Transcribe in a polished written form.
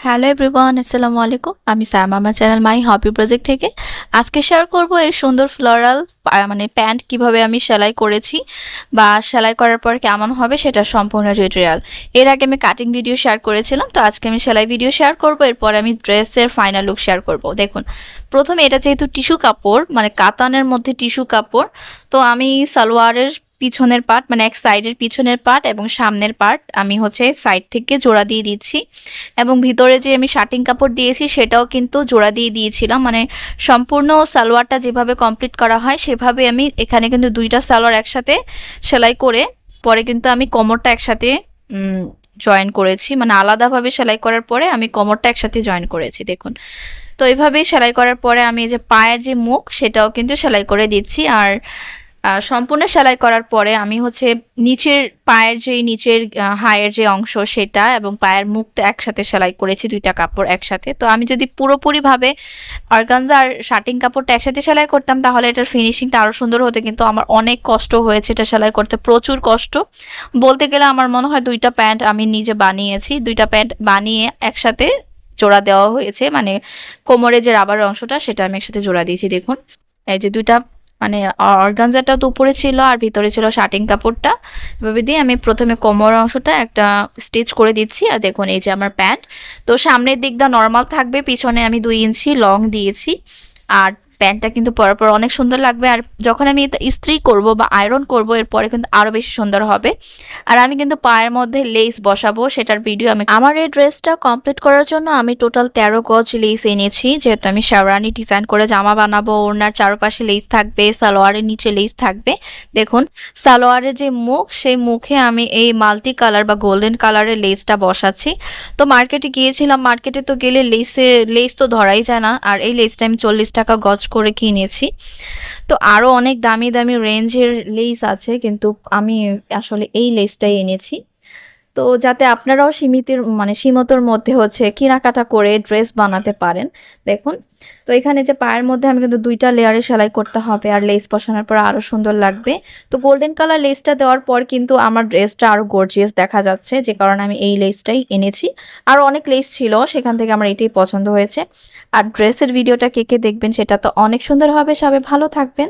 Hello everyone, আসসালামু আলাইকুম। আমি সায়মা আমার চ্যানেল মাই হবি প্রজেক্ট থেকে আজকে শেয়ার করব এই সুন্দর ফ্লোরাল মানে প্যান্ট কিভাবে আমি সেলাই করেছি বা সেলাই করার পর কেমন হবে সেটা সম্পূর্ণ টিউটোরিয়াল। এর আগে আমি কাটিং ভিডিও শেয়ার করেছিলাম, তো আজকে আমি সেলাই ভিডিও শেয়ার করব। এরপর আমি ড্রেসের ফাইনাল লুক শেয়ার করব। দেখুন, প্রথমে এটা যেহেতু টিস্যু কাপড়, মানে কাতানের মধ্যে টিস্যু কাপড়, তো আমি সালোয়ারের পিছনের পার্ট মানে এক সাইডের পিছনের পার্ট এবং সামনের পার্ট আমি সাইড থেকে জোড়া দিয়ে দিচ্ছি, এবং ভিতরে যে আমি শার্টিং কাপড় দিয়েছি সেটাও কিন্তু জোড়া দিয়ে দিয়েছিলাম। মানে সম্পূর্ণ সালোয়ারটা যেভাবে কমপ্লিট করা হয় সেভাবে আমি এখানে কিন্তু দুইটা সালোয়ার একসাথে সেলাই করে পরে কিন্তু আমি কোমরটা একসাথে জয়েন করেছি, মানে আলাদাভাবে সেলাই করার পরে আমি কোমরটা একসাথে জয়েন করেছি। দেখুন, তো এইভাবেই সেলাই করার পরে আমি যে পায়ের যে মুখ সেটাও কিন্তু সেলাই করে দিচ্ছি। আর সম্পূর্ণ সেলাই করার পরে আমি নিচের পায়ের যে নিচের হায়ের যে অংশ সেটা এবং পায়ের মুখটা একসাথে সেলাই করেছি, দুইটা কাপড় একসাথে। তো আমি যদি পুরোপুরিভাবে অর্গানজা আর শার্টিং কাপড়টা একসাথে সেলাই করতাম তাহলে এটার ফিনিশিংটা আরও সুন্দর হতো, কিন্তু আমার অনেক কষ্ট হয়েছে এটা সেলাই করতে, প্রচুর কষ্ট বলতে গেলে। আমার মনে হয় দুইটা প্যান্ট আমি নিজে বানিয়েছি, দুইটা প্যান্ট বানিয়ে একসাথে জোড়া দেওয়া হয়েছে, মানে কোমরে যে রাবার অংশটা সেটা আমি একসাথে জোড়া দিয়েছি। দেখুন, এই যে দুইটা মানে অর্গানজাটা তো উপরে ছিল আর ভিতরে ছিল শার্টিং কাপড়টা, এভাবে দিয়ে আমি প্রথমে কোমর অংশটা একটা স্টিচ করে দিচ্ছি। আর দেখুন, এই যে আমার প্যান্ট, তো সামনের দিকটা নর্মাল থাকবে, পিছনে আমি 2 ইঞ্চি লং দিয়েছি। আর প্যান্টটা কিন্তু পরার পর অনেক সুন্দর লাগবে, আর যখন আমি ইস্ত্রি করব বা আয়রন করব এরপরে কিন্তু আরও বেশি সুন্দর হবে। আর আমি কিন্তু পায়ের মধ্যে লেস বসাবো, সেটার ভিডিও আমার এই ড্রেসটা কমপ্লিট করার জন্য আমি টোটাল 13 গজ লেস এনেছি, যেহেতু আমি শেরওয়ানি ডিজাইন করে জামা বানাবো। ওড়নার চারপাশে লেস থাকবে, সালোয়ারের নিচে লেস থাকবে। দেখুন, সালোয়ারের যে মুখ সেই মুখে আমি এই মাল্টি কালার বা গোল্ডেন কালারের লেসটা বসাচ্ছি। তো মার্কেটে গিয়েছিলাম, মার্কেটে তো গেলে লেস তো ধরাই যায় না, আর এই লেসটা আমি 40 টাকা গজ করে কিনেছি। তো আরও অনেক দামি দামি রেঞ্জের লেস আছে, কিন্তু আমি আসলে এই লেসটাই এনেছি। তো যাতে আপনারাও সীমিতর মধ্যে কেনাকাটা করে ড্রেস বানাতে পারেন। দেখুন, তো এখানে যে পায়ের মধ্যে আমি কিন্তু 2টা লেয়ারে সেলাই করতে হবে, আর লেস বসানোর পর আরও সুন্দর লাগবে। তো গোল্ডেন কালার লেসটা দেওয়ার পর কিন্তু আমার ড্রেসটা আরও গর্জিয়াস দেখা যাচ্ছে, যে কারণে আমি এই লেসটাই এনেছি। আরও অনেক লেস ছিল, সেখান থেকে আমার এটাই পছন্দ হয়েছে। আর ড্রেসের ভিডিওটা কে কে দেখবেন সেটা তো অনেক সুন্দর হবে। সবাই ভালো থাকবেন।